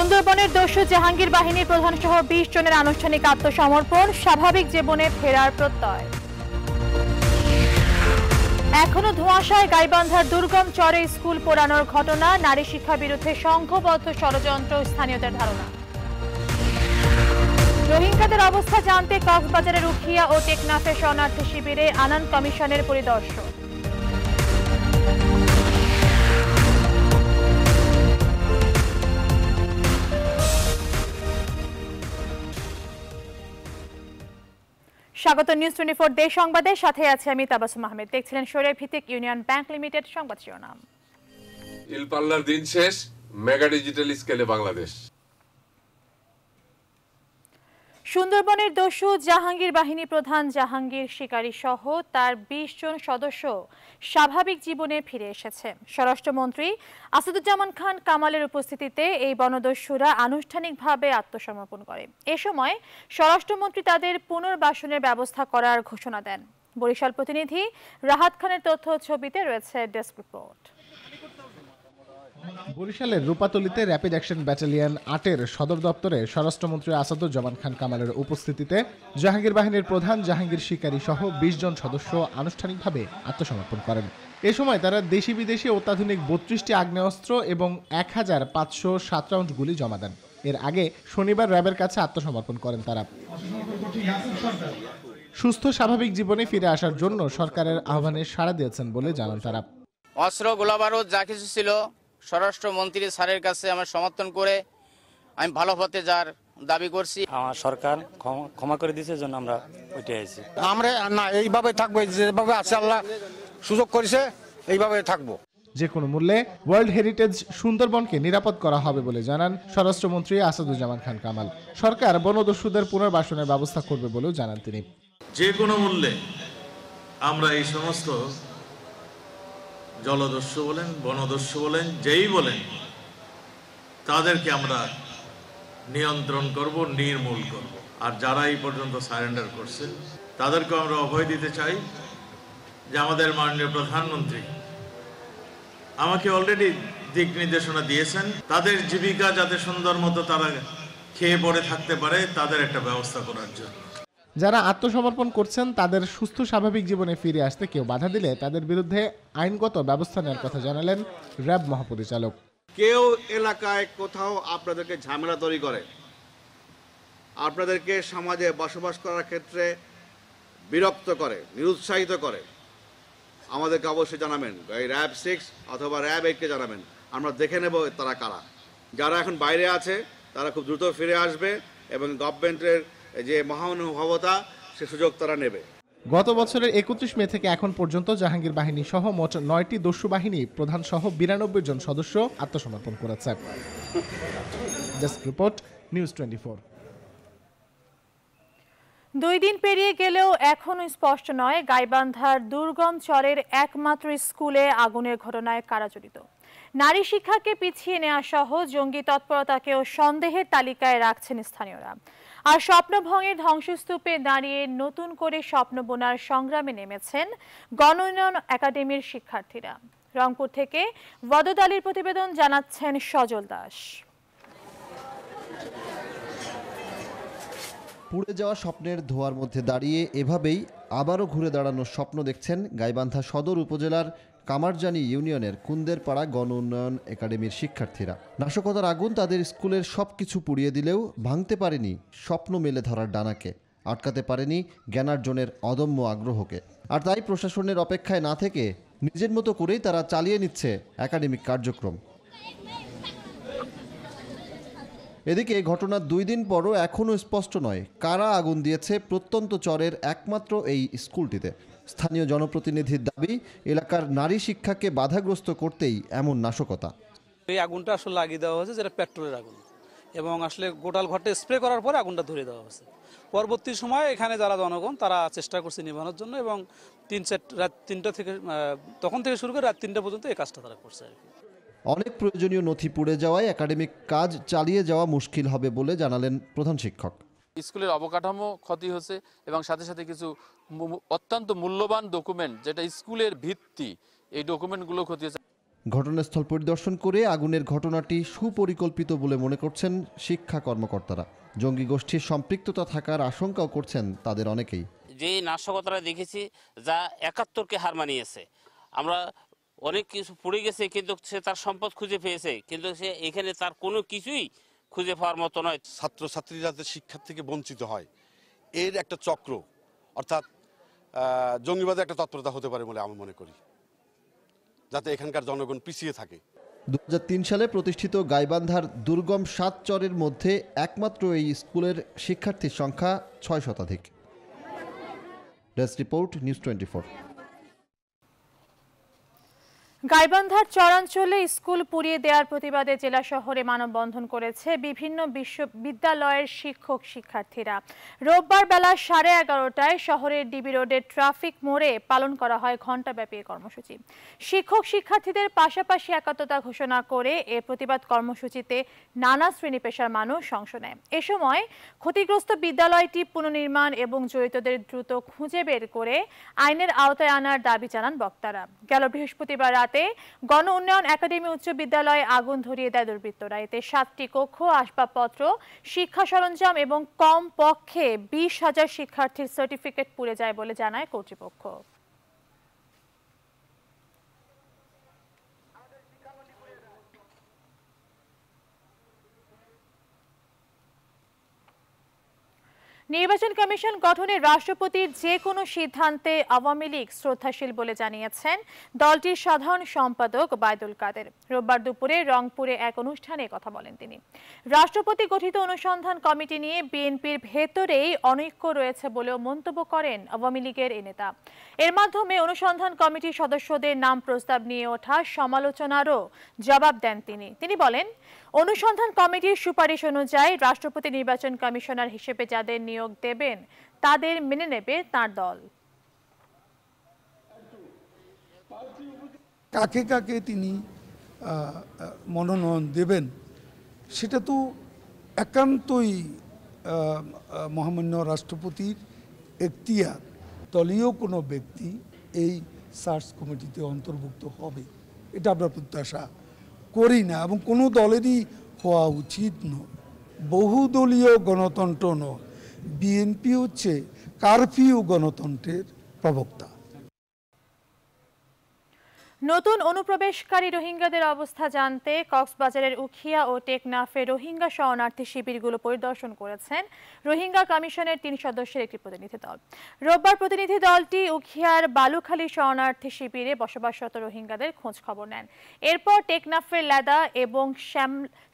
সুন্দরবনের দস্যু জাহাঙ্গীর বাহিনীর প্রধান সহ 20 জনের আনুষ্ঠানিক আত্মসমর্পণ, স্বাভাবিক জীবনে ফেরার প্রত্যয়। এখনো ধোঁয়াশায় গাইবান্ধার দুর্গম চরে স্কুল পোড়ানোর ঘটনা, নারী শিক্ষা বিরুদ্ধে সংঘবদ্ধ ষড়যন্ত্র স্থানীয়দের ধারণা। রোহিঙ্গাদের অবস্থা জানতে কক্সবাজারের উখিয়া ও টেকনাফে শরণার্থী শিবিরে আনান কমিশনের পরিদর্শন। স্বাগত নিউজ 24 দেশ সংবাদের সাথে আছে আমি তাবাসুম আহমেদ। দেখছিলেন শরীর ভিত্তিক ইউনিয়ন ব্যাংক লিমিটেড সংবাদ শিরোনাম। ইলপাল্লার দিন শেষ, মেগা ডিজিটাল স্কেলে বাংলাদেশ। সুন্দরবনের দস্যু জাহাঙ্গীর বাহিনী প্রধান জাহাঙ্গীর শিকারী সহ তার 20 জন সদস্য স্বাভাবিক জীবনে ফিরে এসেছে। স্বরাষ্ট্রমন্ত্রী আসাদুজ্জামান খান কামালের উপস্থিতিতে এই বনদস্যুরা আনুষ্ঠানিকভাবে আত্মসমর্পণ করে। এ সময় স্বরাষ্ট্রমন্ত্রী তাদের পুনর্বাসনের ব্যবস্থা করার ঘোষণা দেন। বরিশাল প্রতিনিধি রাহাত খানের তথ্য ছবিতে রয়েছে ডেস্ক রিপোর্ট। বরিশালের রূপাতলীতে র্যাপিড অ্যাকশন ব্যাটালিয়ন 8-এর সদর দপ্তরে স্বরাষ্ট্রমন্ত্রী আসাদুজ্জামান খান কামালের উপস্থিতিতে জাহাঙ্গীর বাহিনীর প্রধান জাহাঙ্গীর শিকারী সহ 20 জন সদস্য আনুষ্ঠানিকভাবে আত্মসমর্পণ করেন। এ সময় তারা দেশি বিদেশি অত্যাধুনিক 32টি আগ্নেয়াস্ত্র এবং 1507 রাউন্ড গুলি জমা দেন। এর আগে শনিবার র্যাবের কাছে আত্মসমর্পণ করেন তারা। সুস্থ স্বাভাবিক জীবনে ফিরে আসার জন্য সরকারের আহ্বানে সাড়া দিয়েছেন বলে জানান তারা। অস্ত্র গোলাবারুদ যা কিছু ছিল স্বরাষ্ট্রমন্ত্রী স্যারের কাছে আমার সমর্থন করে আমি ভালো পথে যার দাবি করছি। আমার সরকার ক্ষমা করে দিয়েছে জন্য আমরা ওইটাই আছি। আমরা না এইভাবে থাকবো, যেভাবে আছে আল্লাহ সুযোগ করেছে এইভাবে থাকবো। যে কোনো মূল্যে ওয়ার্ল্ড হেরিটেজ সুন্দরবনকে নিরাপদ করা হবে বলে জানান স্বরাষ্ট্রমন্ত্রী আসাদুজ্জামান খান কামাল। সরকার বনদস্যুদের পুনর্বাসনের ব্যবস্থা করবে বলেও জানান তিনি। যে কোনো মূল্যে আমরা এই সমস্ত জলদস্যু বলেন, বনদস্যু বলেন, যেই বলেন, তাদেরকে আমরা নিয়ন্ত্রণ করব, নির্মূল করব। আর যারা এই পর্যন্ত সারেন্ডার করছে তাদেরকে আমরা অভয় দিতে চাই যে আমাদের মাননীয় প্রধানমন্ত্রী আমাকে অলরেডি দিক নির্দেশনা দিয়েছেন, তাদের জীবিকা যাতে সুন্দর মতো তারা খেয়ে পড়ে থাকতে পারে তাদের একটা ব্যবস্থা করার জন্য। যারা আত্মসমর্পণ করছেন তাদের সুস্থ স্বাভাবিক জীবনে ফিরে আসতে কেউ বাধা দিলে তাদের বিরুদ্ধে আইনগত ব্যবস্থা নেওয়ার কথা জানালেন র্যাব মহাপরিচালক। কেউ এলাকায় কোথাও আপনাদেরকে ঝামেলা তৈরি করে, আপনাদেরকে সমাজে বসবাস করার ক্ষেত্রে বিরক্ত করে, নিরুৎসাহিত করে, আমাদেরকে অবশ্যই জানাবেন। এই র্যাব 6 অথবা র্যাব 8কে জানাবেন, আমরা দেখে নেব তারা কারা। যারা এখন বাইরে আছে তারা খুব দ্রুত ফিরে আসবে এবং গভর্নমেন্টের যে মহানুভবতা সে সুযোগ তারা নেবে। গত বছরের 31 মে থেকে এখন পর্যন্ত জাহাঙ্গীর বাহিনী সহ মোট 9টি দস্যু বাহিনী প্রধান সহ 92 জন সদস্য আত্মসমর্পণ করেছে। Desk report news 24। 2 দিন পেরিয়ে গেলেও এখনো স্পষ্ট নয় গাইবান্ধার দুর্গম চরের একমাত্র স্কুলে আগুনের ঘটনায় কারা জড়িত। নারী শিক্ষাকে পিছিয়ে নেওয়া সহ জঙ্গি তৎপরতাকেও সন্দেহের তালিকায় রাখছেন স্থানীয়রা। আর স্বপ্নভঙ্গের ধ্বংসস্তূপে দাঁড়িয়ে নতুন করে স্বপ্ন বোনার সংগ্রামে নেমেছেন গণ উন্নয়ন একাডেমির শিক্ষার্থীরা। রংপুর থেকে ওয়াদুদ আলীর প্রতিবেদন জানাচ্ছেন সজল দাস। পুড়ে যাওয়া স্বপ্নের ধোঁয়ার মধ্যে দাঁড়িয়ে এভাবেই আবারও ঘুরে দাঁড়ানোর স্বপ্ন দেখছেন গাইবান্ধা সদর উপজেলার কামারজানি ইউনিয়নের কুন্দেরপাড়া গণ উন্নয়ন একাডেমির শিক্ষার্থীরা। নাশকতার আগুন তাদের স্কুলের সবকিছু পুড়িয়ে দিলেও ভাঙতে পারেনি স্বপ্ন মেলে ধরার ডানাকে, আটকাতে পারেনি জ্ঞানার্জনের অদম্য আগ্রহকে। আর তাই প্রশাসনের অপেক্ষায় না থেকে নিজের মতো করেই তারা চালিয়ে নিচ্ছে একাডেমিক কার্যক্রম। এদিকে ঘটনার 2 দিন পরও এখনও স্পষ্ট নয় কারা আগুন দিয়েছে প্রত্যন্ত চরের একমাত্র এই স্কুলটিতে। স্থানীয় জনপ্রতিনিধির দাবি, এলাকার নারী শিক্ষাকে বাধাগ্রস্ত করতেই এমন নাশকতা। এই আগুনটা আসলে লাগিয়ে দেওয়া হয়েছে, যেটা পেট্রোলের আগুন, এবং আসলে গোটাল ঘরটা স্প্রে করার পরে আগুনটা ধরে দেওয়া হয়েছে। পরবর্তী সময়ে এখানে যারা জনগণ তারা চেষ্টা করছে নিভানোর জন্য, এবং রাত 3টা থেকে তখন থেকে শুরু করে রাত 3টা পর্যন্ত এই কাজটা তারা করছে আর কি। অনেক প্রয়োজনীয় নথি পুড়ে যাওয়ায় একাডেমিক কাজ চালিয়ে যাওয়া মুশকিল হবে বলে জানালেন প্রধান শিক্ষক। স্কুলের অবকাঠামো ক্ষতি হচ্ছে এবং সাথে সাথে কিছু অত্যন্ত মূল্যবান ডকুমেন্ট যেটা স্কুলের ভিত্তি, এই ডকুমেন্টগুলো ক্ষতি হচ্ছে। ঘটনাস্থল পরিদর্শন করে আগুনের ঘটনাটি সুপরিকল্পিত বলে মনে করছেন শিক্ষা কর্মকর্তারা। জঙ্গি গোষ্ঠীর সম্পৃক্ততা থাকার আশঙ্কাও করছেন তাদের অনেকেই। যে নাশকতাটা দেখেছি যা ৭১কে হার মানিয়েছে। আমরা অনেক কিছু পড়ে গেছে, কিন্তু সে তার সম্পদ খুঁজে পেয়েছে, কিন্তু সে এখানে তার কোনো কিছুই খুঁজে পাওয়ার মতো নয়। ছাত্রছাত্রীরা যাতে শিক্ষার থেকে বঞ্চিত হয়, এর একটা চক্র, অর্থাৎ জঙ্গিবাদের একটা তৎপরতা হতে পারে বলে আমি মনে করি, যাতে এখানকার জনগণ পিছিয়ে থাকে। ২০০৩ সালে প্রতিষ্ঠিত গাইবান্ধার দুর্গম ৭ চরের মধ্যে একমাত্র এই স্কুলের শিক্ষার্থীর সংখ্যা ৬ শতাধিক। Desk report, news 24। গাইবান্ধার চরাঞ্চলে স্কুল পুড়িয়ে দেওয়ার প্রতিবাদে জেলা শহরে মানববন্ধন করেছে বিভিন্ন বিশ্ববিদ্যালয়ের শিক্ষক শিক্ষার্থীরা। রোববার বেলা 11:30টায় শহরের ডিবি রোডের ট্রাফিক মোড়ে পালন করা হয় ঘণ্টাব্যাপী কর্মসূচি। শিক্ষক শিক্ষার্থীদের পাশাপাশি একাত্মতা ঘোষণা করে এ প্রতিবাদ কর্মসূচিতে নানা শ্রেণী পেশার মানুষ অংশ নেয়। এ সময় ক্ষতিগ্রস্ত বিদ্যালয়টি পুনর্নির্মাণ এবং জড়িতদের দ্রুত খুঁজে বের করে আইনের আওতায় আনার দাবি জানান বক্তারা। গেল বৃহস্পতিবার রাতে গণ উন্নয়ন একাডেমি উচ্চ বিদ্যালয়ে আগুন ধরিয়ে দেয় দুর্বৃত্তরা। এতে 7টি কক্ষ, আসবাবপত্র, শিক্ষা সরঞ্জাম এবং কম পক্ষে 20,000 শিক্ষার্থীর সার্টিফিকেট পুড়ে যায় বলে জানায় কর্তৃপক্ষ। নির্বাচন কমিশন গঠনে রাষ্ট্রপতির যে কোনো সিদ্ধান্তে আওয়ামী লীগ শ্রদ্ধাশীল বলে জানিয়েছেন দলটির সাধারণ সম্পাদক বায়দুল কাদের। রোববার দুপুরে রংপুরে এক অনুষ্ঠানে কথা বলেন তিনি। রাষ্ট্রপতি গঠিত অনুসন্ধান কমিটি নিয়ে বিএনপির ভেতরেই অনৈক্য রয়েছে বলেও মন্তব্য করেন আওয়ামী লীগের এই নেতা। এর মাধ্যমে অনুসন্ধান কমিটির সদস্যদের নাম প্রস্তাব নিয়ে ওঠা সমালোচনারও জবাব দেন তিনি বলেন, অনুসন্ধান কমিটির সুপারিশ অনুযায়ী রাষ্ট্রপতি নির্বাচন কমিশনার হিসেবে যাদের নিয়োগ দেবেন তাদের মেনে নেবে তার দল। কাকে কাকে তিনি মনোনয়ন দেবেন সেটা তো একান্তই মহামান্য রাষ্ট্রপতির এখতিয়ার। দলীয় কোনো ব্যক্তি এই সার্চ কমিটিতে অন্তর্ভুক্ত হবে এটা আমরা প্রত্যাশা করি না, এবং কোনো দলেরই হওয়া উচিত নয়। বহুদলীয় গণতন্ত্র নয়, বিএনপি হচ্ছে কারফিউ গণতন্ত্রের প্রবক্তা। নতুন অনুপ্রবেশকারী রোহিঙ্গাদের অবস্থা জানতে কক্সবাজারের উখিয়া ও টেকনাফে রোহিঙ্গা শরণার্থী শিবিরগুলো পরিদর্শন করেছেন রোহিঙ্গা কমিশনের 3 সদস্যের একটি প্রতিনিধি দল। রোববার প্রতিনিধি দলটি উখিয়ার বালুখালী শরণার্থী শিবিরে বসবাসরত রোহিঙ্গাদের খোঁজ খবর নেন। এরপর টেকনাফের লেদা এবং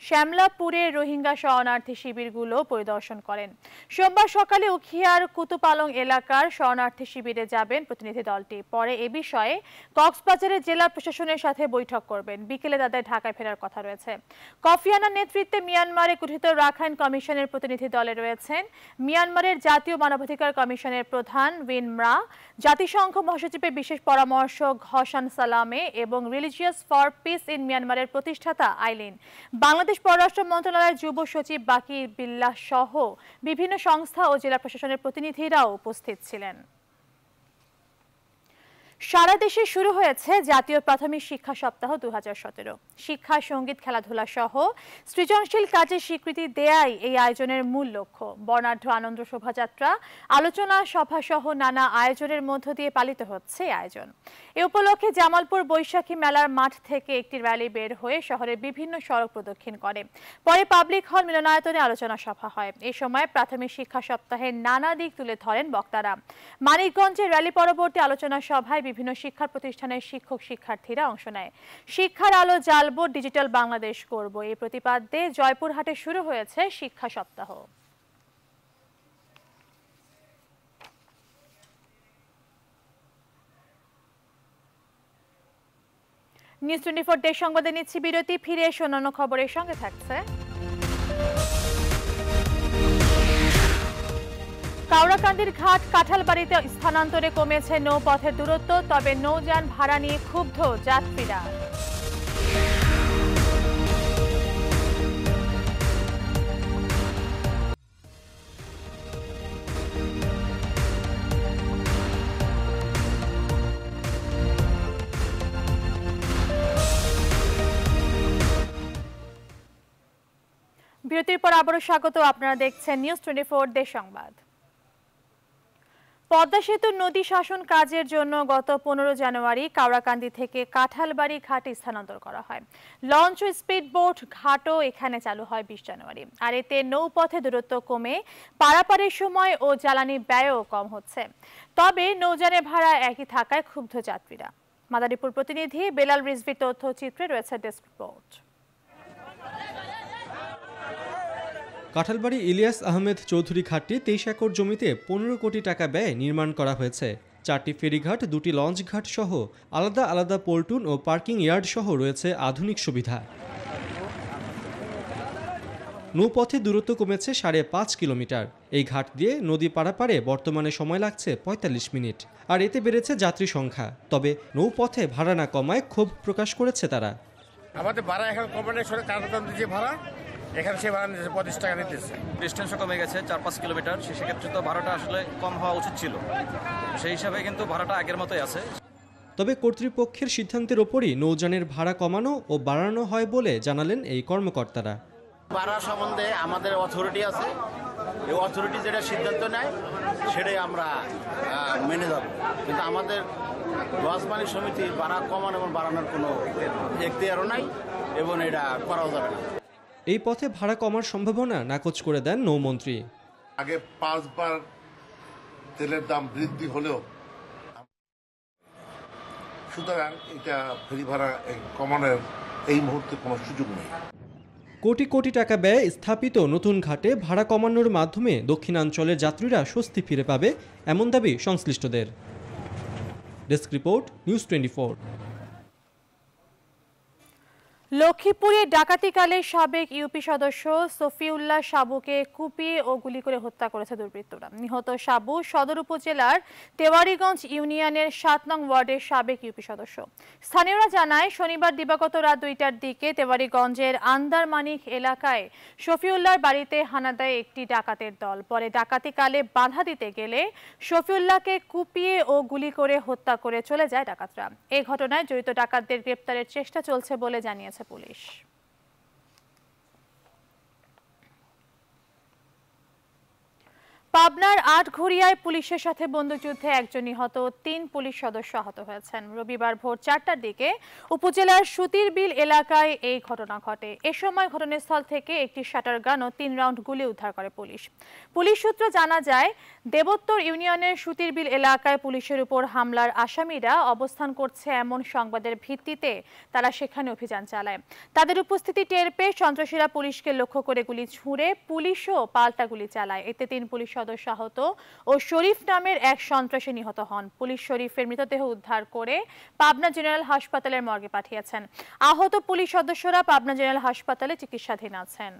শ্যামলাপুরের রোহিঙ্গা শরণার্থী শিবিরগুলো পরিদর্শন করেন। সোমবার সকালে উখিয়ার কুতুপালং এলাকার শরণার্থী শিবিরে যাবেন প্রতিনিধি দলটি। পরে এ বিষয়ে কক্সবাজারের জেলা প্রশাসনের সাথে বৈঠক করবেন। বিকেলে তাদের ঢাকায় ফেরার কথা রয়েছে। কফি আনার নেতৃত্বে মিয়ানমারে গঠিত রাখাইন কমিশনের প্রতিনিধি দলে রয়েছেন মিয়ানমারের জাতীয় মানবাধিকার কমিশনের প্রধান উইন ম্রা, জাতিসংঘ মহাসচিবের বিশেষ পরামর্শক ঘসান সালামে এবং রিলিজিয়াস ফর পিস ইন মিয়ানমারের প্রতিষ্ঠাতা আইলিন। বাংলাদেশ পররাষ্ট্র মন্ত্রণালয়ের যুব সচিব বাকি বিল্লাহ সহ বিভিন্ন সংস্থা ও জেলা প্রশাসনের প্রতিনিধিরাও উপস্থিত ছিলেন। সারা দেশে শুরু হয়েছে জাতীয় প্রাথমিক শিক্ষা সপ্তাহ 2017। শিক্ষা, সঙ্গীত, খেলাধুলা সহ সৃজনশীল কাজের স্বীকৃতি দেয়াই এই আয়োজনের মূল লক্ষ্য। বর্ণাঢ্য আনন্দ শোভাযাত্রা, আলোচনা সভা সহ নানা আয়োজনের মধ্য দিয়ে পালিত হচ্ছে এই আয়োজন। এ উপলক্ষে জামালপুর বৈশাখী মেলার মাঠ থেকে একটি র্যালি বের হয়ে শহরের বিভিন্ন সড়ক প্রদক্ষিণ করে। পরে পাবলিক হল মিলনায়তনে আলোচনা সভা হয়। এ সময় প্রাথমিক শিক্ষা সপ্তাহের নানা দিক তুলে ধরেন বক্তারা। মানিকগঞ্জে র্যালি পরবর্তী আলোচনা সভায় বিভিন্ন শিক্ষা প্রতিষ্ঠানের শিক্ষক শিক্ষার্থীরা অংশ নেয়। শিক্ষার আলো জ্বালবো, ডিজিটাল বাংলাদেশ করব, এই প্রতিপাদ্যে জয়পুরহাটে শুরু হয়েছে শিক্ষা সপ্তাহ। নিউজ 24 দেশ সংবাদে নিচ্ছি বিরতি। ফিরে এসে অন্যান্য খবরের সঙ্গে থাকছে। কাওড়াকান্দির ঘাট কাঁঠালবাড়িতে স্থানান্তরে কমেছে নৌপথের দূরত্ব, তবে নৌযান ভাড়া নিয়ে ক্ষুব্ধ যাত্রীরা। বিরতির পর আবারও স্বাগত। আপনারা দেখছেন নিউজ 24 দেশ সংবাদ। পদ্মা সেতু নদী শাসন কাজের জন্য গত 15 জানুয়ারি কাওড়াকান্দি থেকে কাঁঠালবাড়ি ঘাটে স্থানান্তর করা হয়। লঞ্চ ও স্পিডবোট ঘাটও এখানে চালু হয় 20 জানুয়ারি। আর এতে নৌপথে দূরত্ব কমে পারাপারের সময় ও জ্বালানি ব্যয়ও কম হচ্ছে। তবে নৌযানে ভাড়া একই থাকায় ক্ষুব্ধ যাত্রীরা। মাদারীপুর প্রতিনিধি বেলাল রিজভির তথ্যচিত্রে রয়েছে ডেস্ক রিপোর্ট। কাঁঠালবাড়ি ইলিয়াস আহমেদ চৌধুরী ঘাটটি 23 একর জমিতে 15 কোটি টাকা ব্যয়ে নির্মাণ করা হয়েছে। 4টি ফেরিঘাট, 2টি লঞ্চ ঘাট সহ আলাদা আলাদা পল্টুন ও পার্কিং ইয়ার্ড সহ রয়েছে আধুনিক সুবিধা। নৌপথে দূরত্ব কমেছে 5.5 কিলোমিটার। এই ঘাট দিয়ে নদী পারাপারে বর্তমানে সময় লাগছে 45 মিনিট। আর এতে বেড়েছে যাত্রী সংখ্যা। তবে নৌপথে ভাড়া না কমায় ক্ষোভ প্রকাশ করেছে তারা। আমাদের ভাড়া এখন কমানোর সঙ্গে কারণ যে ভাড়া এখানে সে ভাড়া নিতেছে 25 টাকা নিতেছে। ডিস্টেন্সও কমে গেছে 4-5 কিলোমিটার, সেক্ষেত্রে তো ভাড়াটা আসলে কম হওয়া উচিত ছিল। সেই হিসাবে কিন্তু ভাড়াটা আগের মতোই আছে। তবে কর্তৃপক্ষের সিদ্ধান্তের ওপরই নৌযানের ভাড়া কমানো ও বাড়ানো হয় বলে জানালেন এই কর্মকর্তারা। ভাড়া সম্বন্ধে আমাদের অথরিটি আছে, এই অথরিটি যেটা সিদ্ধান্ত নেয় সেটাই আমরা মেনে যাব। কিন্তু আমাদের লঞ্চ সমিতি ভাড়া কমানো এবং বাড়ানোর কোনো এখতিয়ারও নাই এবং এটা করাও যাবে না। এই পথে ভাড়া কমার সম্ভাবনা নাকচ করে দেন নৌমন্ত্রী। আগে 5 বার তেলের দাম বৃদ্ধি হলেও, সুতরাং এটা ফেরি ভাড়া কমানোর এই মুহূর্তে কোনো সুযোগ নেই। কোটি কোটি টাকা ব্যয়ে স্থাপিত নতুন ঘাটে ভাড়া কমানোর মাধ্যমে দক্ষিণাঞ্চলের যাত্রীরা স্বস্তি ফিরে পাবে, এমন দাবি সংশ্লিষ্টদের। Desk report, news 24। লক্ষ্মীপুরে ডাকাতিকালে সাবেক ইউপি সদস্য সফিউল্লাহ সাবুকে কুপিয়ে ও গুলি করে হত্যা করেছে দুর্বৃত্তরা। নিহত সাবু সদর উপজেলার তেওয়ারীগঞ্জ ইউনিয়নের 7 নং ওয়ার্ডের সাবেক ইউপি সদস্য। স্থানীয়রা জানায়, শনিবার দিবাগত রাত 2টার দিকে তেওয়ারীগঞ্জের আন্দারমানিক এলাকায় শফিউল্লাহর বাড়িতে হানা দেয় একটি ডাকাতের দল। পরে ডাকাতিকালে বাধা দিতে গেলে শফিউল্লাহকে কুপিয়ে ও গুলি করে হত্যা করে চলে যায় ডাকাতরা। এই ঘটনায় জড়িত ডাকাতদের গ্রেপ্তারের চেষ্টা চলছে বলে জানিয়েছে পুলিশ। পাবনার আটঘরিয়ায় পুলিশের সাথে বন্দুকযুদ্ধে একজন নিহত, 3 পুলিশ সদস্য আহত হয়েছেন। রবিবার ভোর 4টার দিকে উপজেলার সুতিরবিল এলাকায় এই ঘটনা ঘটে। এ সময় ঘটনাস্থল থেকে একটি শাটার গান ও 3 রাউন্ড গুলি উদ্ধার করে পুলিশ। পুলিশ সূত্র জানা যায়, দেবোত্তর ইউনিয়নের সুতিরবিল এলাকায় পুলিশের উপর হামলার আসামিরা অবস্থান করছে এমন সংবাদের ভিত্তিতে তারা সেখানে অভিযান চালায়। তাদের উপস্থিতি টের পেয়ে সন্ত্রাসীরা পুলিশকে লক্ষ্য করে গুলি ছুঁড়ে পুলিশও পাল্টা গুলি চালায়। এতে 3 পুলিশ সদস্য আহত ও শরীফ নামের এক সন্ত্রাসী নিহত হন। পুলিশ শরীফের মৃতদেহ উদ্ধার করে পাবনা জেনারেল হাসপাতালের মর্গে পাঠিয়েছেন। আহত পুলিশ সদস্যরা পাবনা জেনারেল হাসপাতালে চিকিৎসাধীন আছেন।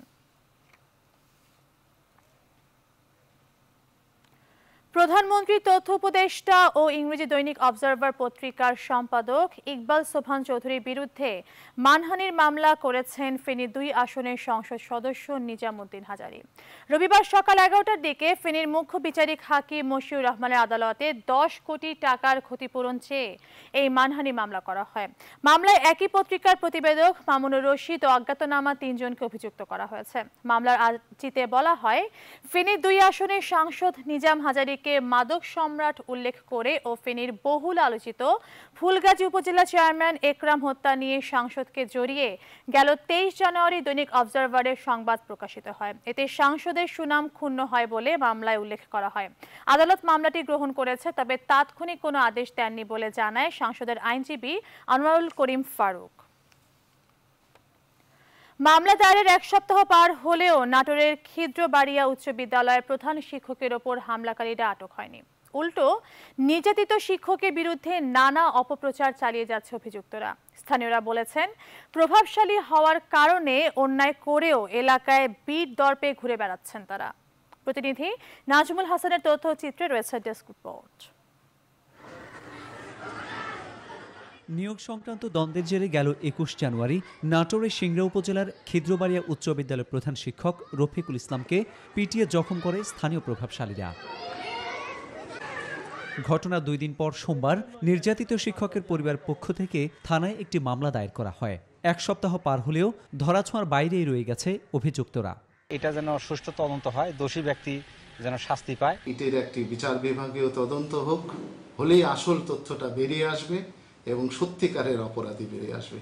প্রধানমন্ত্রী, তথ্য উপদেষ্টা ও ইংরেজি দৈনিক অবজারভার পত্রিকার সম্পাদক ইকবাল সোবহান চৌধুরীর বিরুদ্ধে মানহানির মামলা করেছেন ফেনী 2 আসনের সংসদ সদস্য নিজামুদ্দিন হাজারী। রবিবার সকাল 11টার দিকে ফেনীর মুখ্য বিচারিক হাকিম মশিউর রহমানের আদালতে 10 কোটি টাকার ক্ষতিপূরণ চেয়ে এই মানহানি মামলা করা হয়। মামলায় একই পত্রিকার প্রতিবেদক মামুনুর রশিদ ও অজ্ঞাতনামা 3 জনকে অভিযুক্ত করা হয়েছে। মামলার আর্জিতে বলা হয়, ফেনী 2 আসনের সাংসদ নিজাম হাজারী মাদক সম্রাট উল্লেখ করে ও ফেনীর বহুল আলোচিত ফুলগাজী উপজেলা চেয়ারম্যান একরাম হত্যা নিয়ে সাংসদকে জড়িয়ে গেল 23 জানুয়ারি দৈনিক অবজারভারের সংবাদ প্রকাশিত হয়। এতে সাংসদের সুনাম ক্ষুণ্ণ হয় বলে মামলায় উল্লেখ করা হয়। আদালত মামলাটি গ্রহণ করেছে, তবে তাৎক্ষণিক কোনো আদেশ দেননি বলে জানায় সাংসদের আইনজীবী আনোয়ারুল করিম ফারুক। মামলা দায়েরের 1 সপ্তাহ পার হলেও নাটোরের খিদ্রবাড়িয়া উচ্চ বিদ্যালয়ের প্রধান শিক্ষকের ওপর হামলাকারীরা আটক হয়নি। উল্টো নির্যাতিত শিক্ষকের বিরুদ্ধে নানা অপপ্রচার চালিয়ে যাচ্ছে অভিযুক্তরা। স্থানীয়রা বলেছেন, প্রভাবশালী হওয়ার কারণে অন্যায় করেও এলাকায় বিট দর্পে ঘুরে বেড়াচ্ছেন তারা। প্রতিনিধি নাজমুল হাসানের তথ্যচিত্রে রয়েছে ডেস্ক রিপোর্ট। নিয়োগ সংক্রান্ত দ্বন্দ্বের জেরে গেল 21 জানুয়ারি নাটোরের সিংড়া উপজেলার খিদ্রবাড়িয়া উচ্চ বিদ্যালয়ের প্রধান শিক্ষক রফিকুল ইসলামকে পিটিয়ে জখম করে স্থানীয় প্রভাবশালীরা। ঘটনা 2 দিন পর সোমবার নির্যাতিত শিক্ষকের পরিবার পক্ষ থেকে থানায় একটি মামলা দায়ের করা হয়। 1 সপ্তাহ পার হলেও ধরাছোঁয়ার বাইরেই রয়ে গেছে অভিযুক্তরা। এটা যেন সুষ্ঠু তদন্ত হয়, দোষী ব্যক্তি যেন শাস্তি পায়। এটির একটি বিচার বিভাগীয় তদন্ত হোক, হলেই আসল তথ্যটা বেরিয়ে আসবে এবং সত্যিকারের অপরাধী বেরিয়ে আসবে।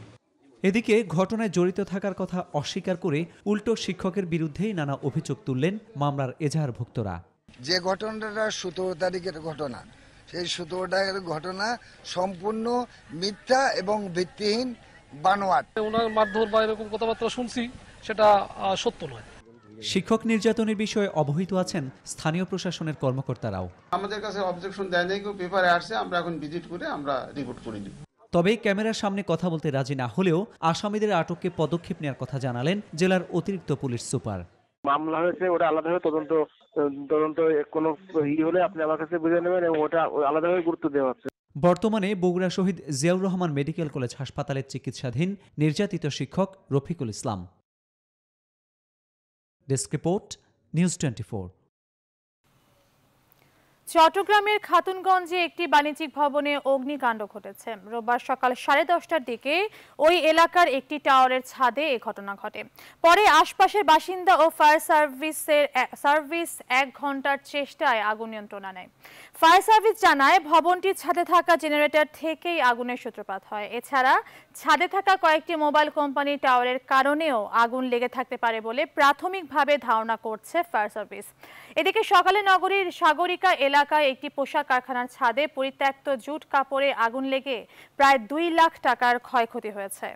এদিকে ঘটনায় জড়িত থাকার কথা অস্বীকার করে উল্টো শিক্ষকের বিরুদ্ধেই নানা অভিযোগ তুললেন মামলার এজাহারভুক্তরা। যে ঘটনাটা 17 তারিখের ঘটনা, সেই 17 তারিখের ঘটনা সম্পূর্ণ মিথ্যা এবং ভিত্তিহীন বানোয়াট। ওনার মারধর বা এরকম কথাবার্তা শুনছি, সেটা সত্য নয়। শিক্ষক নির্যাতনের বিষয়ে অবহিত আছেন স্থানীয় প্রশাসনের কর্মকর্তারাও। আমাদের কাছে অবজেকশন দেয় নাই, কেউ পেপারে আসছে, আমরা এখন ভিজিট করে আমরা রিপোর্ট করে দিব। তবে ক্যামেরার সামনে কথা বলতে রাজি না হলেও আসামিদের আটককে পদক্ষেপ নেওয়ার কথা জানালেন জেলার অতিরিক্ত পুলিশ সুপার। মামলা হয়েছে, ওটা আলাদাভাবে তদন্ত কোনো হলে আপনি আমার কাছে বুঝে নেবেন এবং ওটা আলাদাভাবে গুরুত্ব দেওয়া হচ্ছে। বর্তমানে বগুড়া শহীদ জিয়াউর রহমান মেডিকেল কলেজ হাসপাতালে চিকিৎসাধীন নির্যাতিত শিক্ষক Rafiqul Islam. Desk report, news 24। চট্টগ্রামের খাতুনগঞ্জে একটি বাণিজ্যিক ভবনে অগ্নিকাণ্ড ঘটেছে। রোববার সকাল 10:30টার দিকে ওই এলাকার একটি টাওয়ারের ছাদে এ ঘটনা ঘটে। পরে আশপাশের বাসিন্দা ও ফায়ার সার্ভিস 1 ঘন্টার চেষ্টায় আগুন নিয়ন্ত্রণে আনে। ফায়ার সার্ভিস জানায়, ভবনটির ছাদে থাকা জেনারেটর থেকেই আগুনের সূত্রপাত হয়। এছাড়া ছাদে থাকা কয়েকটি মোবাইল কোম্পানি টাওয়ারের কারণেও আগুন লেগে থাকতে পারে বলে প্রাথমিকভাবে ধারণা করছে ফায়ার সার্ভিস। এদিকে সকালে নগরীর সাগরিকা এলাকায় একটি পোশাক কারখানার ছাদে পরিত্যক্ত জুট কাপড়ে আগুন লেগে প্রায় 2 লাখ টাকার ক্ষয়ক্ষতি হয়েছে।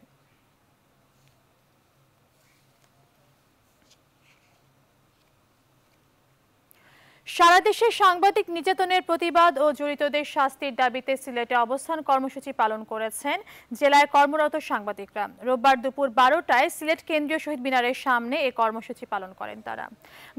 সারা দেশে সাংবাদিক নির্যাতনের প্রতিবাদ ও জড়িতদের শাস্তির দাবিতে সিলেটে অবস্থান কর্মসূচি পালন করেছেন জেলায় কর্মরত সাংবাদিকরা। রোববার দুপুর 12টায় সিলেট কেন্দ্রীয় শহীদ মিনারের সামনে এই কর্মসূচি পালন করেন তারা।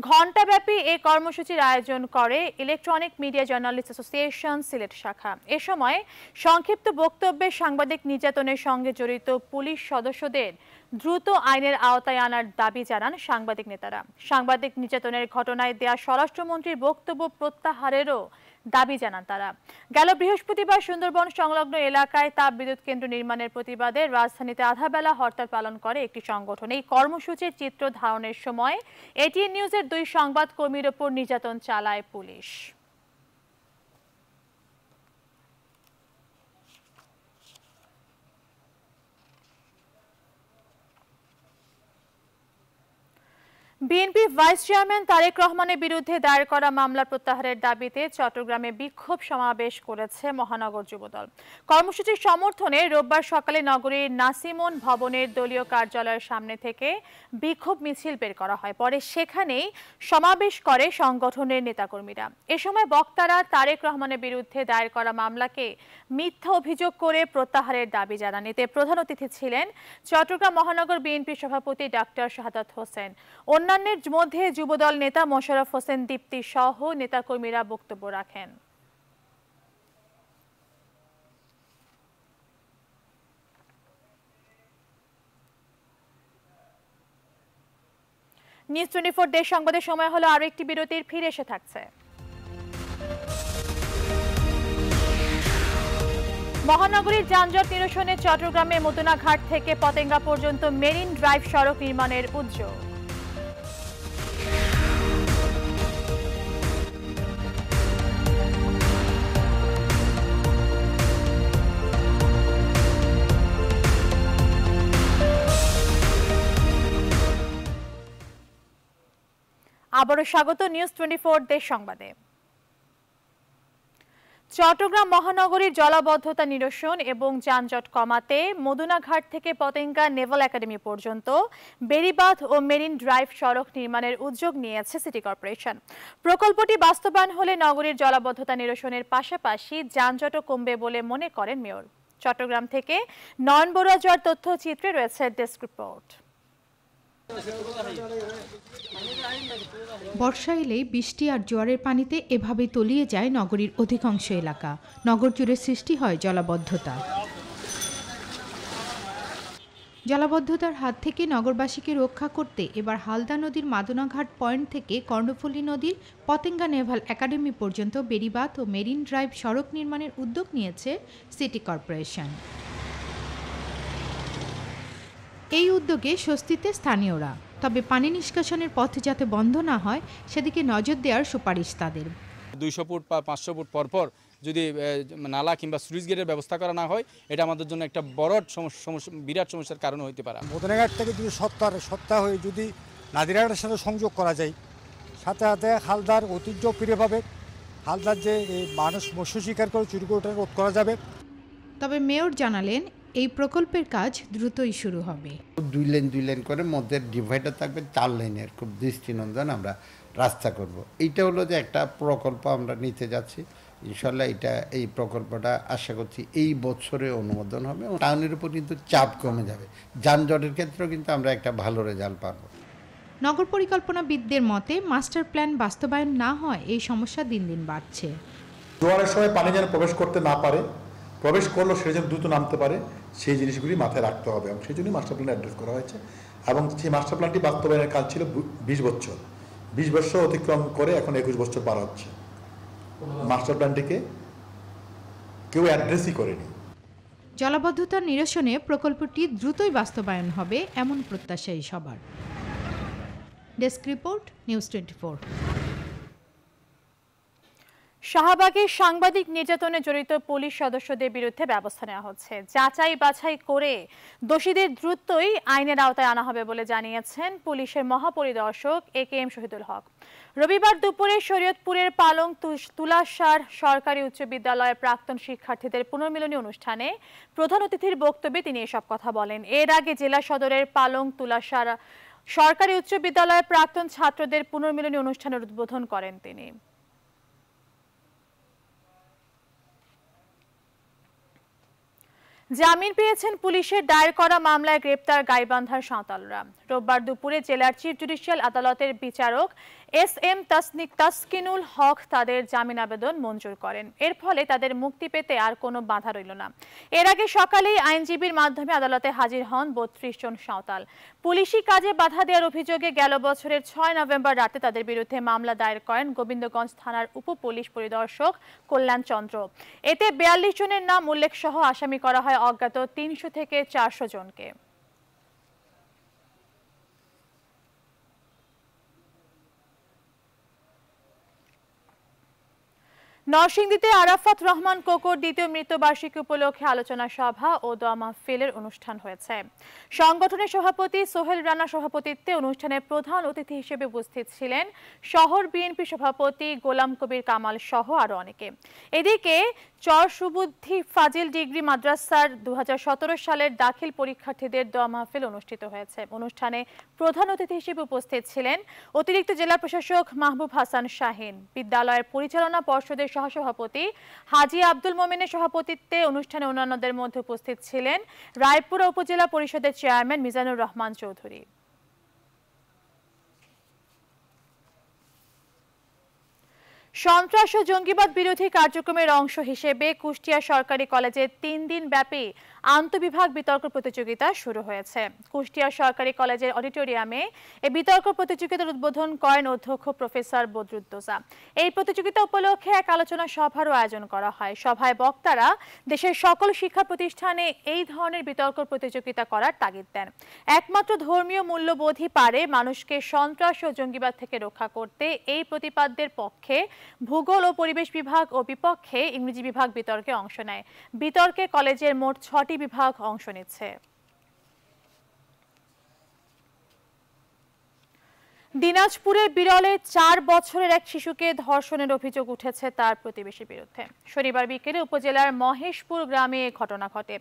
ঘণ্টাব্যাপী এই কর্মসূচির আয়োজন করে electronic media journalist association Sylhet শাখা। এ সময় সংক্ষিপ্ত বক্তব্যে সাংবাদিক নির্যাতনের সঙ্গে জড়িত পুলিশ সদস্যদের দ্রুত আইনের আওতায় আনার দাবি জানান সাংবাদিক নেতারা। সাংবাদিক নির্যাতনের ঘটনায় দেয়া স্বরাষ্ট্রমন্ত্রীর বক্তব্য প্রত্যাহারেরও দাবি জানান তারা। গেল বৃহস্পতিবার সুন্দরবন সংলগ্ন এলাকায় তাপবিদ্যুৎ কেন্দ্র নির্মাণের প্রতিবাদে রাজধানীতে আধাবেলা হরতাল পালন করে একটি সংগঠন। এই কর্মসূচির চিত্র ধারণের সময় এটিএন নিউজের 2 সংবাদকর্মীর ওপর নির্যাতন চালায় পুলিশ। বিএনপির ভাইস চেয়ারম্যান তারেক রহমানের বিরুদ্ধে দায়ের করা মামলা প্রত্যাহারের দাবিতে চট্টগ্রামে বিক্ষোভ সমাবেশ করেছে মহানগর যুবদল। কর্মসূচির সমর্থনে রোববার সকালে নগরীর নাসিমন ভবনের দলীয় কার্যালয়ের সামনে থেকে বিক্ষোভ মিছিল বের করা হয়। পরে সেখানেই সমাবেশ করে সংগঠনের নেতাকর্মীরা। এ সময় বক্তারা তারেক রহমানের বিরুদ্ধে দায়ের করা মামলাকে মিথ্যা অভিযোগ করে প্রত্যাহারের দাবি জানান। এতে প্রধান অতিথি ছিলেন চট্টগ্রাম মহানগর বিএনপির সভাপতি ডাক্তার শাহাদাত হোসেন। অন্যান্যের মধ্যে যুবদল নেতা মোশাররফ হোসেন দীপ্তি সহ নেতাকর্মীরা বক্তব্য রাখেন। নিউজ 24 দেশ সংবাদের সময় হলো আরো একটি বিরতির, ফিরে এসে থাকছে। মহানগরীর যানজট নিরসনে চট্টগ্রামে মদুনা ঘাট থেকে পতেঙ্গা পর্যন্ত মেরিন ড্রাইভ সড়ক নির্মাণের উদ্যোগ। আবারও স্বাগত নিউজ 24 দেশ সংবাদে। চট্টগ্রাম মহানগরীর জলাবদ্ধতা নিরসন এবং যানজট কমাতে মদুনা ঘাট থেকে পতেঙ্গা নেভাল একাডেমি পর্যন্ত বেড়িবাঁধ ও মেরিন ড্রাইভ সড়ক নির্মাণের উদ্যোগ নিয়েছে সিটি কর্পোরেশন। প্রকল্পটি বাস্তবায়ন হলে নগরীর জলাবদ্ধতা নিরসনের পাশাপাশি যানজটও কমবে বলে মনে করেন মেয়র। চট্টগ্রাম থেকে নয়ন বড়ুয়া জয়ের তথ্যচিত্রে রয়েছে ডেস্ক রিপোর্ট। বর্ষা এলেই বৃষ্টি আর জোয়ারের পানিতে এভাবে তলিয়ে যায় নগরীর অধিকাংশ এলাকা। নগর জুড়ে সৃষ্টি হয় জলাবদ্ধতা। জলাবদ্ধতার হাত থেকে নগরবাসীকে রক্ষা করতে এবার হালদা নদীর মাদুনাঘাট পয়েন্ট থেকে কর্ণফুলী নদীর পতেঙ্গা নেভাল একাডেমি পর্যন্ত বেড়িবাঁধ ও মেরিন ড্রাইভ সড়ক নির্মাণের উদ্যোগ নিয়েছে সিটি কর্পোরেশন। এই উদ্যোগে স্বস্তিতে স্থানীয়রা। তবে পানি নিষ্কাশনের পথ যাতে বন্ধ না হয় সেদিকে নজর দেওয়ার সুপারিশ তাদের। 200 ফুট বা 500 ফুট পরপর যদি নালা কিংবা স্লুইস গেটের ব্যবস্থা করা না হয়, এটা আমাদের জন্য একটা বড় বিরাট সমস্যার কারণ হতে পারে। মদনাঘাট থেকে যদি সত্তা হয়ে যদি নাদিরাঘাটের সাথে সংযোগ করা যায়, সাথে সাথে হালদার ঐতিহ্য ফিরে পাবে, হালদার যে মানুষ মৎস্য শিকার করে চুরি করে রোধ করা যাবে। তবে মেয়র জানালেন এই প্রকল্পের কাজ দ্রুতই শুরু হবে। 2 লেন করে মধ্যে ডিভাইডার থাকবে 4 লেনের, খুব দৃষ্টিনন্দন আমরা রাস্তা করব। এইটা হলো যে একটা প্রকল্প আমরা নিতে যাচ্ছি, ইনশাল্লাহ এই প্রকল্পটা আশা করছি এই বছরে অনুমোদন হবে। টাউনের উপর কিন্তু চাপ কমে যাবে, যানজটের ক্ষেত্রেও কিন্তু আমরা একটা ভালো রেজাল্ট পাবো। নগর পরিকল্পনাবিদদের মতে মাস্টার প্ল্যান বাস্তবায়ন না হয় এই সমস্যা দিন দিন বাড়ছে। জোয়ারের সময় পানি যেন প্রবেশ করতে না পারে, প্রবেশ করলেও সে যেন দ্রুত নামতে পারে, সেই জিনিসগুলি মাথায় রাখতে হবে এবং সেই জন্যই মাস্টার প্ল্যান অ্যাড্রেস করা হয়েছে। এবং সেই মাস্টার প্ল্যানটি বাস্তবায়নের কাজ ছিল 20 বছর। 20 বছর অতিক্রম করে এখন 21 বছর পার হচ্ছে। মাস্টার প্ল্যানটিকে কেউ অ্যাড্রেসই করেনি। জলাবদ্ধতা নিরসনে প্রকল্পটি দ্রুতই বাস্তবায়ন হবে এমন প্রত্যাশাই সবার। Desk report, news 24। শাহবাগে সাংবাদিক নির্যাতনে জড়িত পুলিশ সদস্যদের বিরুদ্ধে ব্যবস্থা নেওয়া হচ্ছে। যাচাই বাছাই করে দোষীদের দ্রুতই আইনের আওতায় আনা হবে বলে জানিয়েছেন পুলিশের মহাপরিদর্শক AKM শহীদুল হক। রবিবার দুপুরে শরীয়তপুরের পালং তুলাসার সরকারি উচ্চ বিদ্যালয়ের প্রাক্তন শিক্ষার্থীদের পুনর্মিলনী অনুষ্ঠানে প্রধান অতিথির বক্তব্যে তিনি এসব কথা বলেন। এর আগে জেলা সদরের পালং তুলাসার সরকারি উচ্চ বিদ্যালয়ের প্রাক্তন ছাত্রদের পুনর্মিলনী অনুষ্ঠানের উদ্বোধন করেন তিনি। জামিন পেয়েছেন পুলিশের দায়ের করা মামলায় গ্রেপ্তার গাইবান্ধার সাঁওতালরা। রোববার দুপুরে জেলার চিফ জুডিশিয়াল আদালতের বিচারক SM তাসকিনুল হক তাদের জামিন আবেদন মঞ্জুর করেন। এর ফলে তাদের মুক্তি পেতে আর কোনো বাধা রইল না। এর আগে সকালেই আইনজীবীর মাধ্যমে আদালতে হাজির হন 32 জন সাঁওতাল। পুলিশি কাজে বাধা দেওয়ার অভিযোগে গেল বছরের 6 নভেম্বর রাতে তাদের বিরুদ্ধে মামলা দায়ের করেন গোবিন্দগঞ্জ থানার উপ পুলিশ পরিদর্শক কল্যাণ চন্দ্র। এতে 42 জনের নাম উল্লেখ সহ আসামি করা হয় অজ্ঞাত 300 থেকে 400 জনকে। নরসিংদীতে আরাফাত রহমান কোকোর দ্বিতীয় মৃত্যুবার্ষিকী উপলক্ষে আলোচনা সভা ও দোয়া মাহফিলের অনুষ্ঠান হয়েছে। সংগঠনের সভাপতি সোহেল রানা সভাপতিত্বে অনুষ্ঠানে প্রধান অতিথি হিসেবে উপস্থিত ছিলেন শহর বিএনপি সভাপতি গোলাম কবির কামাল সহ আরো অনেকে। এদিকে চর সুবুদ্ধি ফাজিল ডিগ্রি মাদ্রাসার 2017 সালের দাখিল পরীক্ষার্থীদের দোয়া মাহফিল অনুষ্ঠিত হয়েছে। অনুষ্ঠানে প্রধান অতিথি হিসেবে উপস্থিত ছিলেন অতিরিক্ত জেলা প্রশাসক মাহবুব হাসান শাহিন। বিদ্যালয়ের পরিচালনা পর্ষদের সহসভাপতি হাজী আব্দুল মোমেনের সভাপতিত্বে অনুষ্ঠানে অন্যান্যদের মধ্যে উপস্থিত ছিলেন রায়পুরা উপজেলা পরিষদের চেয়ারম্যান মিজানুর রহমান চৌধুরী। সন্ত্রাস ও জঙ্গিবাদ বিরোধী কার্যক্রমের অংশ হিসেবে কুষ্টিয়া সরকারি কলেজে 3 দিন ব্যাপী আন্তঃবিভাগ বিতর্ক প্রতিযোগিতা শুরু হয়েছে। কুষ্টিয়া সরকারি কলেজের অডিটোরিয়ামে এই বিতর্ক প্রতিযোগিতার উদ্বোধন করেন অধ্যক্ষ প্রফেসর বদরুদ্দোজা। এই প্রতিযোগিতা উপলক্ষে এক আলোচনা সভারও আয়োজন করা হয়। সভায় বক্তারা দেশের সকল শিক্ষা প্রতিষ্ঠানে এই ধরনের বিতর্ক প্রতিযোগিতা করার তাগিদ দেন। একমাত্র ধর্মীয় মূল্যবোধই পারে মানুষকে সন্ত্রাস ও জঙ্গিবাদ থেকে রক্ষা করতে। এই প্রতিপাদ্যের পক্ষে ভূগোল ও পরিবেশ বিভাগ ও বিপক্ষে ইংরেজি বিভাগ বিতর্কে অংশ নেয়। বিতর্কে কলেজের মোট 6টি বিভাগ অংশ নিচ্ছে। দিনাজপুরের বিরলে 4 বছরের এক শিশুকে ধর্ষণের অভিযোগ উঠেছে তার প্রতিবেশীর বিরুদ্ধে। শনিবার বিকেলে উপজেলার মহেশপুর গ্রামে এই ঘটনা ঘটে।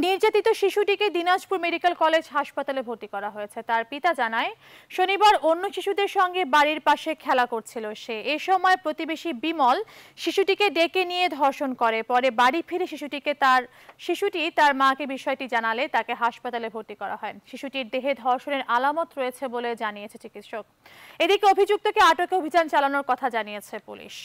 নির্যাতিত শিশুটিকে দিনাজপুর মেডিকেল কলেজ হাসপাতালে ভর্তি করা হয়েছে। তার পিতা জানায়, শনিবার অন্য শিশুদের সঙ্গে বাড়ির পাশে খেলা করছিল সে। এ সময় প্রতিবেশী বিমল শিশুটিকে ডেকে নিয়ে ধর্ষণ করে। পরে বাড়ি ফিরে শিশুটি তার মাকে বিষয়টি জানালে তাকে হাসপাতালে ভর্তি করা হয়। শিশুটির দেহে ধর্ষণের আলামত রয়েছে বলে জানিয়েছে চিকিৎসক। এদিকে অভিযুক্তকে আটকে অভিযান চালানোর কথা জানিয়েছে পুলিশ।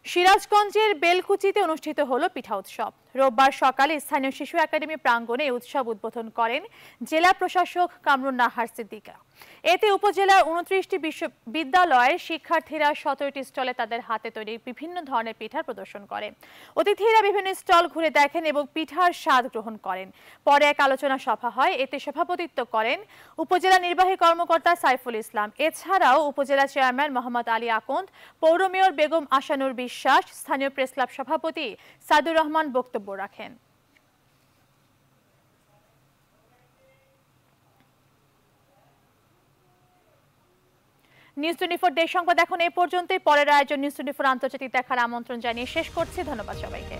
সিরাজগঞ্জের বেলকুচিতে অনুষ্ঠিত হলো পিঠা উৎসব। রোববার সকালে স্থানীয় শিশু একাডেমি প্রাঙ্গণে এই উৎসব উদ্বোধন করেন জেলা প্রশাসক কামরুন নাহার সিদ্দিকা। এতে উপজেলার 29টি বিদ্যালয়ের শিক্ষার্থীরা 17টি স্টলে তাদের হাতে তৈরি বিভিন্ন ধরনের পিঠার প্রদর্শন করে। অতিথিরা বিভিন্ন স্টল ঘুরে দেখেন এবং পিঠার স্বাদ গ্রহণ করেন। পরে এক আলোচনা সভা হয়, এতে সভাপতিত্ব করেন উপজেলা নির্বাহী কর্মকর্তা সাইফুল ইসলাম। এছাড়াও উপজেলা চেয়ারম্যান মোহাম্মদ আলী আকন্দ, পৌর মেয়র বেগম আশানুর বিশ্বাস, স্থানীয় প্রেস ক্লাব সভাপতি সাদুর রহমান বক্তব্য রাখেন। নিউজ 24 দেশ সংবাদ এখন এই পর্যন্তই। পরের আয়োজন নিউজ 24 আন্তর্জাতিক দেখার আমন্ত্রণ জানিয়ে শেষ করছি। ধন্যবাদ সবাইকে।